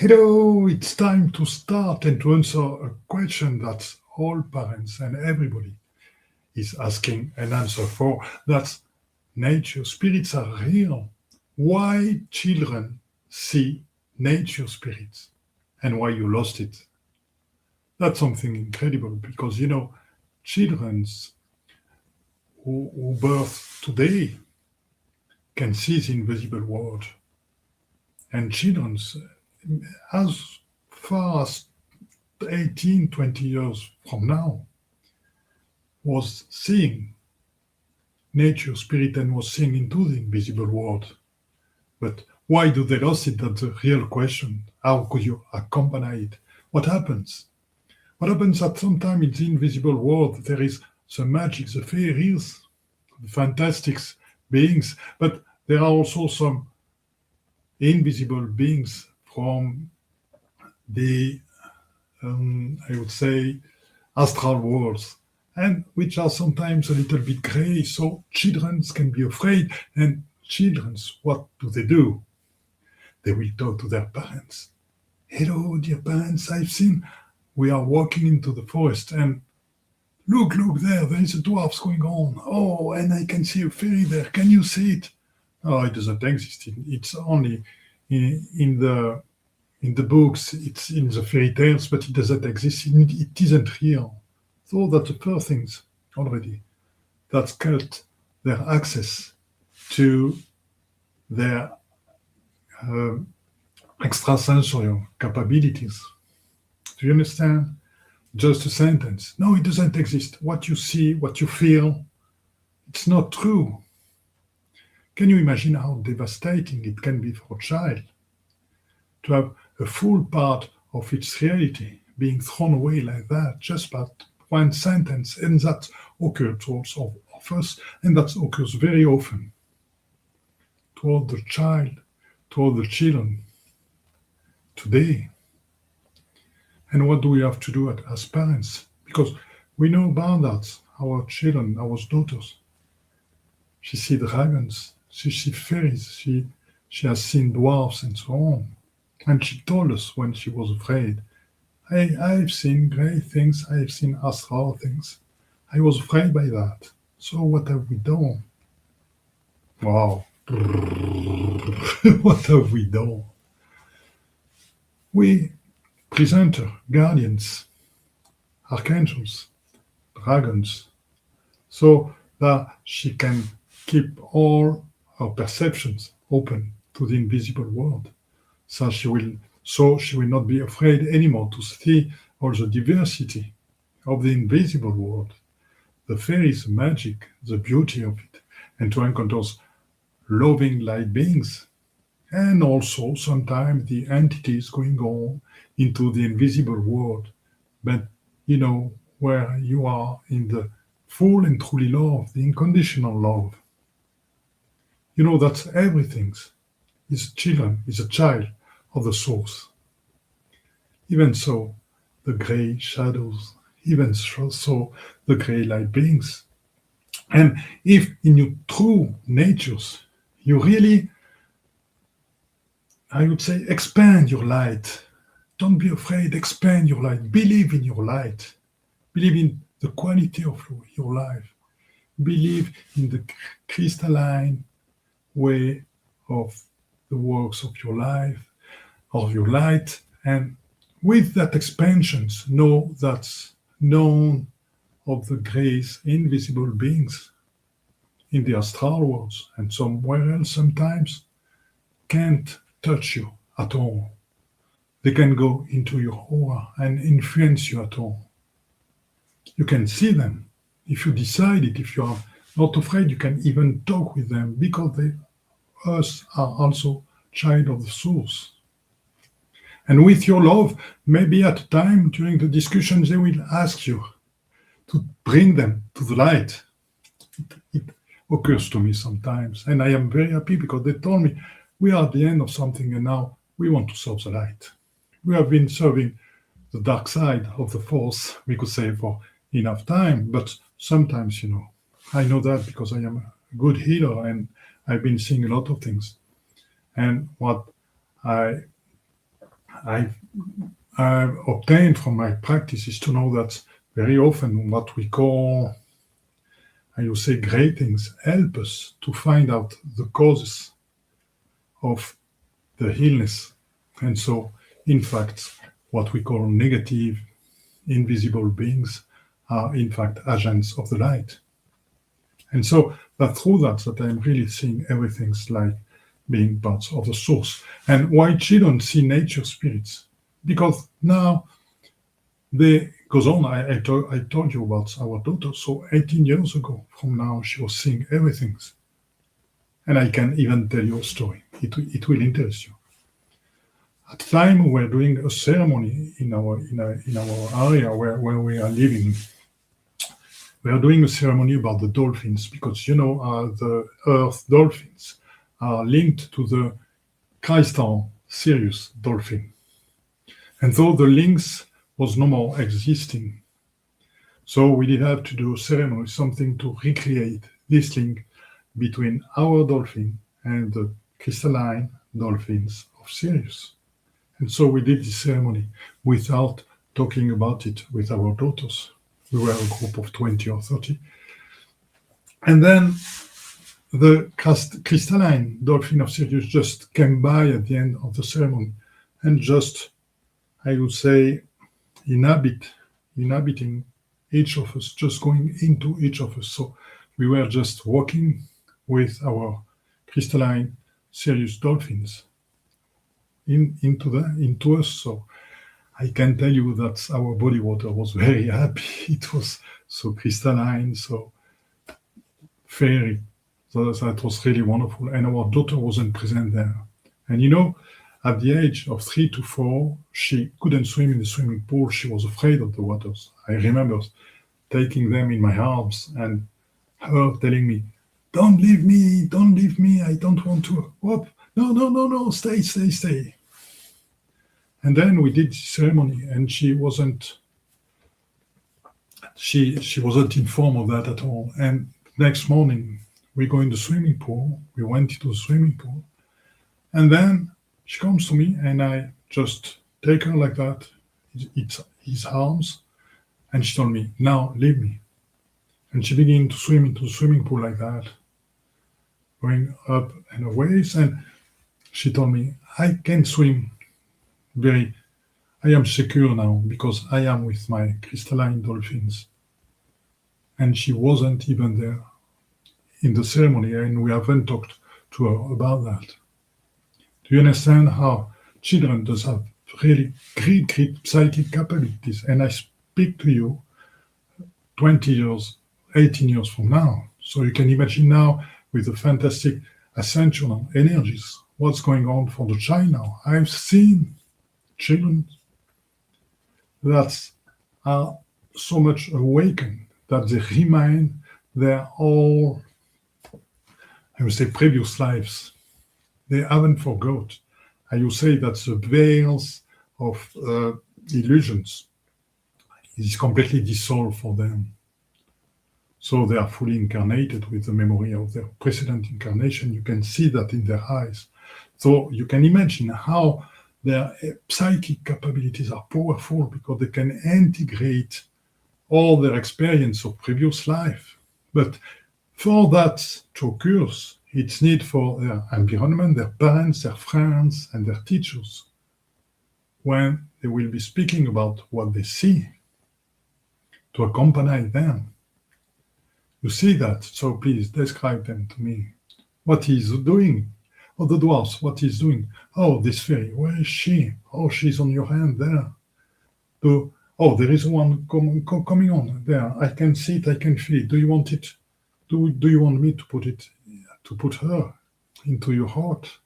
Hello, it's time to start and to answer a question that all parents and everybody is asking an answer for. That's nature spirits are real. Why children see nature spirits and why you lost it. That's something incredible because children's who birth today can see the invisible world, and children's as far as 18, 20 years from now was seeing nature spirit and was seeing into the invisible world. But why do they lost it? That's the real question. How could you accompany it? What happens? What happens at some time in the invisible world? There is the magic, the fairies, the fantastic beings, but there are also some invisible beings from the, I would say, astral worlds, and which are sometimes a little bit gray. So children can be afraid, and children's what do? They will talk to their parents. Hello, dear parents, I've seen we are walking into the forest, and look there is a dwarfs going on. Oh, and I can see a fairy there. Can you see it? Oh, it doesn't exist. It's only in the books, it's in the fairy tales, but it doesn't exist. It isn't real. So that's the first things already. That's cut their access to their uh, extrasensorial capabilities. Do you understand? Just a sentence. No, it doesn't exist. What you see, what you feel, it's not true. Can you imagine how devastating it can be for a child to have a full part of its reality being thrown away like that just by one sentence? And that occurs also of us, and that occurs very often toward the child, toward the children today. And what do we have to do as parents? Because we know about that. Our children, our daughters, she see dragons, she see fairies, she has seen dwarfs and so on. And she told us when she was afraid, hey, I've seen great things, I've seen astral things. I was afraid by that. So what have we done? Wow. What have we done? We present her guardians, archangels, dragons, so that she can keep all her perceptions open to the invisible world. So she will not be afraid anymore to see all the diversity of the invisible world, the fairies, the magic, the beauty of it, and to encounter loving light beings, and also sometimes the entities going on into the invisible world. But where you are in the full and truly love, the unconditional love. That's everything. Is a child of the source. Even so, the gray shadows, even so, the gray light beings. And if in your true natures, you really, I would say, expand your light. Don't be afraid, expand your light. Believe in your light. Believe in the quality of your life. Believe in the crystalline way of the works of your life, of your light. And with that expansions, know that's known of the grace invisible beings in the astral worlds and somewhere else sometimes can't touch you at all. They can go into your aura and influence you at all. You can see them. If you decide it, if you are not afraid, you can even talk with them because they us are also child of the source. And with your love, maybe at a time during the discussion, they will ask you to bring them to the light. It occurs to me sometimes, and I am very happy because they told me we are at the end of something and now we want to serve the light. We have been serving the dark side of the force, we could say, for enough time, but sometimes, I know that because I am a good healer and I've been seeing a lot of things. And what I I've, I've obtained from my practice is to know that very often what we call, I would say, great things help us to find out the causes of the illness. And so, in fact, what we call negative, invisible beings are in fact agents of the light. And so that's through that I'm really seeing everything's like being parts of the source. And why children see nature spirits? Because now they goes on. I told you about our daughter. So 18 years ago from now, she was seeing everything. And I can even tell you a story. It will interest you. At the time we were doing a ceremony in our area where we are living. We are doing a ceremony about the dolphins because the Earth dolphins are linked to the crystal Sirius dolphin. And though the links was no more existing, so we did have to do a ceremony, something to recreate this link between our dolphin and the crystalline dolphins of Sirius. And so we did this ceremony without talking about it with our daughters. We were a group of 20 or 30. And then the crystalline dolphin of Sirius just came by at the end of the ceremony and just, I would say, inhabiting each of us, just going into each of us. So we were just walking with our crystalline Sirius dolphins into us. So I can tell you that our body water was very happy. It was so crystalline, so fairy. So that was really wonderful. And our daughter wasn't present there. And at the age of 3 to 4, she couldn't swim in the swimming pool. She was afraid of the waters. I remember taking them in my arms and her telling me, don't leave me, I don't want to. Oh, no, stay. And then we did the ceremony, and she wasn't informed of that at all. And next morning, we go in the swimming pool. We went into the swimming pool, and then she comes to me, and I just take her like that, his arms, and she told me, "Now leave me." And she began to swim into the swimming pool like that, going up and away. And she told me, "I can swim. I am secure now because I am with my crystalline dolphins." And she wasn't even there in the ceremony, and we haven't talked to her about that. Do you understand how children does have really great psychic capabilities? And I speak to you 20 years, 18 years from now. So you can imagine now with the fantastic ascensional energies, what's going on for the child now. I've seen children that are so much awakened that they remind their all, I would say, previous lives. They haven't forgot. I would say that the veils of illusions is completely dissolved for them. So they are fully incarnated with the memory of their precedent incarnation. You can see that in their eyes. So you can imagine how their psychic capabilities are powerful because they can integrate all their experience of previous life. But for that to occur, it's need for their environment, their parents, their friends, and their teachers, when they will be speaking about what they see, to accompany them. You see that, so please describe them to me. What he's doing. Oh, the dwarfs, what he's doing. Oh, this fairy, where is she? Oh, she's on your hand there. There is one coming on there. I can see it, I can feel it. Do you want it? Do you want me to put her into your heart?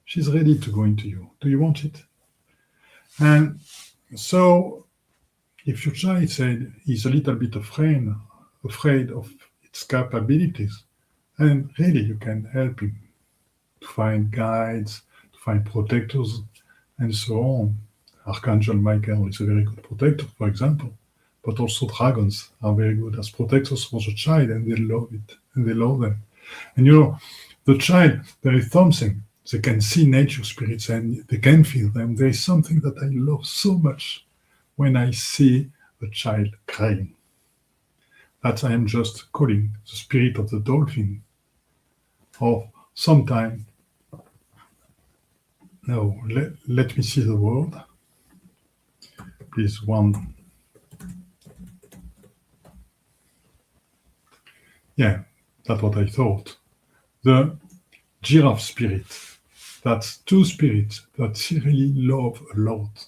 She's ready to go into you. Do you want it? And so, if your child said he's a little bit afraid of its capabilities, and really you can help him to find guides, to find protectors, and so on. Archangel Michael is a very good protector, for example, but also dragons are very good as protectors for the child, and they love it, and they love them. And the child, there is something they can see nature spirits and they can feel them. There is something that I love so much when I see a child crying. That I am just calling the spirit of the dolphin. Or sometime, no, let me see the word. Please, one. Yeah, that's what I thought. The giraffe spirit. That's two spirits that she really love a lot.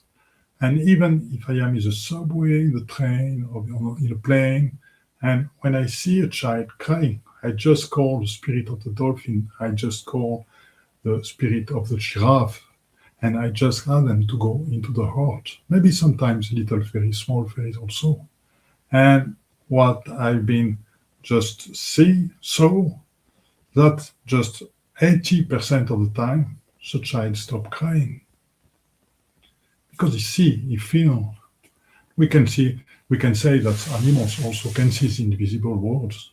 And even if I am in the subway, the train, or in a plane, and when I see a child crying, I just call the spirit of the dolphin, I just call the spirit of the giraffe, and I just ask them to go into the heart. Maybe sometimes little fairies, small fairies also. And what I've been just so that just 80% of the time, the child stop crying. Because he feel. We can say that animals also can see the invisible worlds.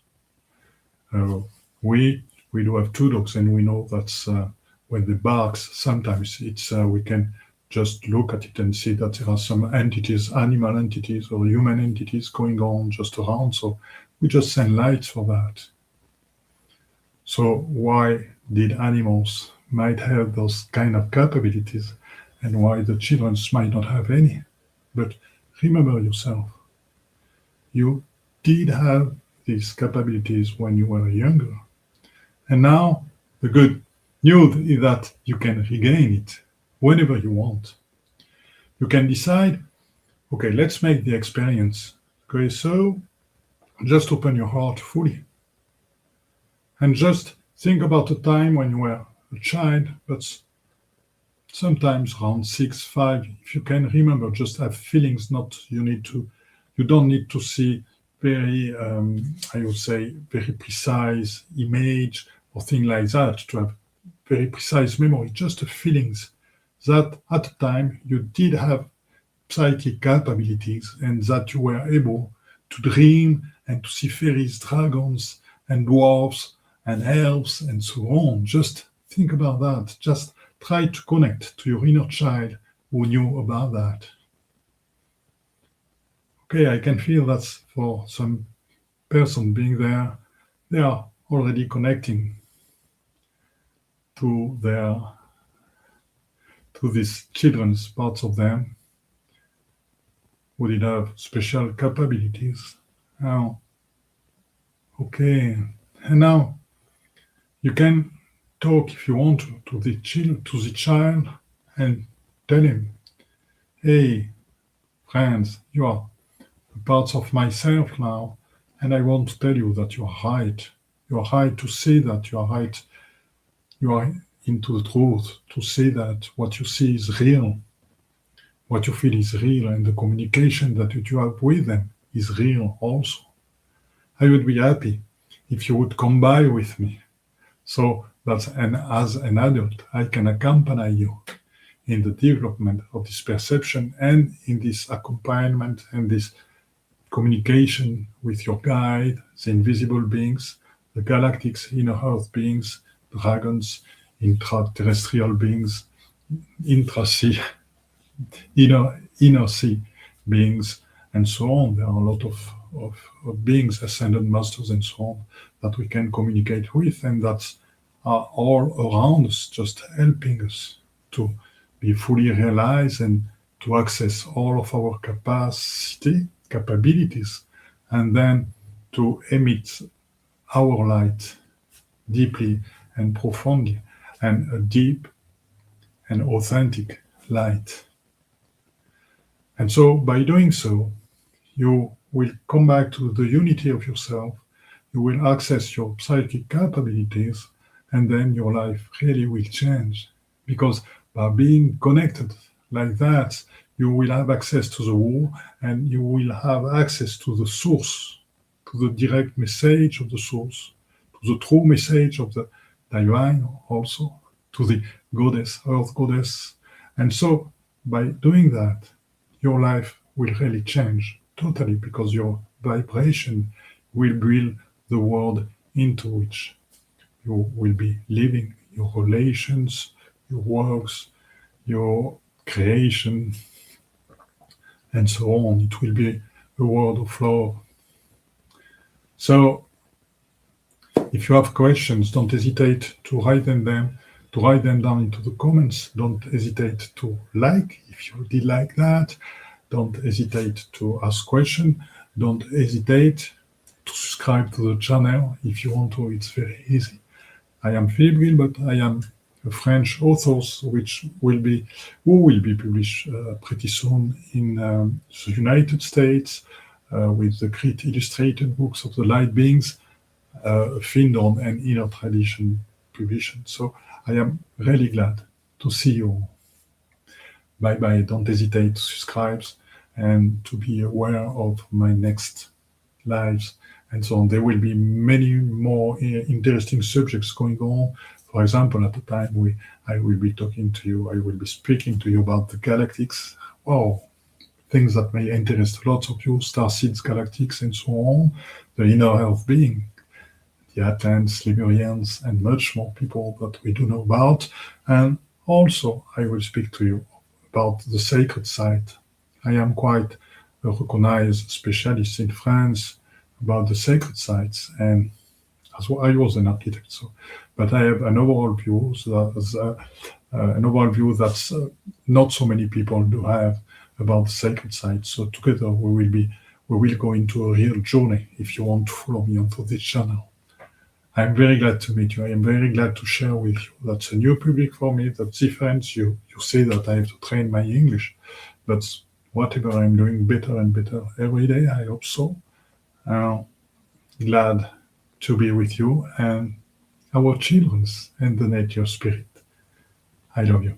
We do have two dogs, and we know that when they barks, sometimes it's we can just look at it and see that there are some entities, animal entities or human entities going on just around. So we just send lights for that. So why did animals might have those kind of capabilities, and why the children might not have any? But remember yourself, you did have these capabilities when you were younger. And now the good news is that you can regain it whenever you want. You can decide, okay, let's make the experience. Okay, so just open your heart fully. And just think about a time when you were a child, but sometimes around 6, 5, if you can remember, just have feelings, you don't need to see very, I would say, very precise image or thing like that to have very precise memory, just the feelings that at the time you did have psychic capabilities and that you were able to dream and to see fairies, dragons, and dwarfs, and elves, and so on. Just think about that. Just try to connect to your inner child who knew about that. Okay, I can feel that for some person being there, they are already connecting to these children's parts of them who did have special capabilities. Now, okay, and now you can talk if you want to the child and tell him, hey, friends, you are parts of myself now, and I want to tell you that you are right. You are right to say that. You are right. You are into the truth to say that what you see is real. What you feel is real, and the communication that you have with them is real also. I would be happy if you would come by with me. So that as an adult, I can accompany you in the development of this perception and in this accompaniment and this communication with your guide, the invisible beings, the galactics, inner earth beings, dragons, intraterrestrial beings, intra-sea, inner sea beings, and so on. There are a lot of beings, ascended masters, and so on, that we can communicate with, and that are all around us, just helping us to be fully realized and to access all of our capabilities, and then to emit our light deeply and profoundly, and a deep and authentic light. And so by doing so, you will come back to the unity of yourself, you will access your psychic capabilities, and then your life really will change. Because by being connected like that, you will have access to the wall, and you will have access to the source, to the direct message of the source, to the true message of the divine also, to the goddess, earth goddess. And so by doing that, your life will really change totally, because your vibration will build the world into which you will be living your relations, your works, your creation, and so on. It will be a world of love. So if you have questions, don't hesitate to write them down into the comments. Don't hesitate to like if you did like that. Don't hesitate to ask questions. Don't hesitate to subscribe to the channel if you want to. It's very easy. I am Philippe Gilbert. I am a French author, who will be published pretty soon in the United States with the great illustrated books of the light beings, Findon and Inner Tradition publication. So I am really glad to see you. Bye bye. Don't hesitate to subscribe and to be aware of my next lives and so on. There will be many more interesting subjects going on. For example, at the time I will be talking to you, I will be speaking to you about the galactics. Oh, things that may interest lots of you, star seeds, galactics, and so on, the inner health being, the Atlants, Lemurians, and much more people that we do know about. And also, I will speak to you about the sacred site. I am quite a recognized specialist in France about the sacred sites, and as well, I was an architect, but I have an overall view that not so many people do have about the sacred sites. So together we will go into a real journey if you want to follow me onto this channel. I'm very glad to meet you. I am very glad to share with you. That's a new public for me. That's different. You say that I have to train my English, but whatever I'm doing better and better every day, I hope so. Glad to be with you and our children and the nature spirit. I love you.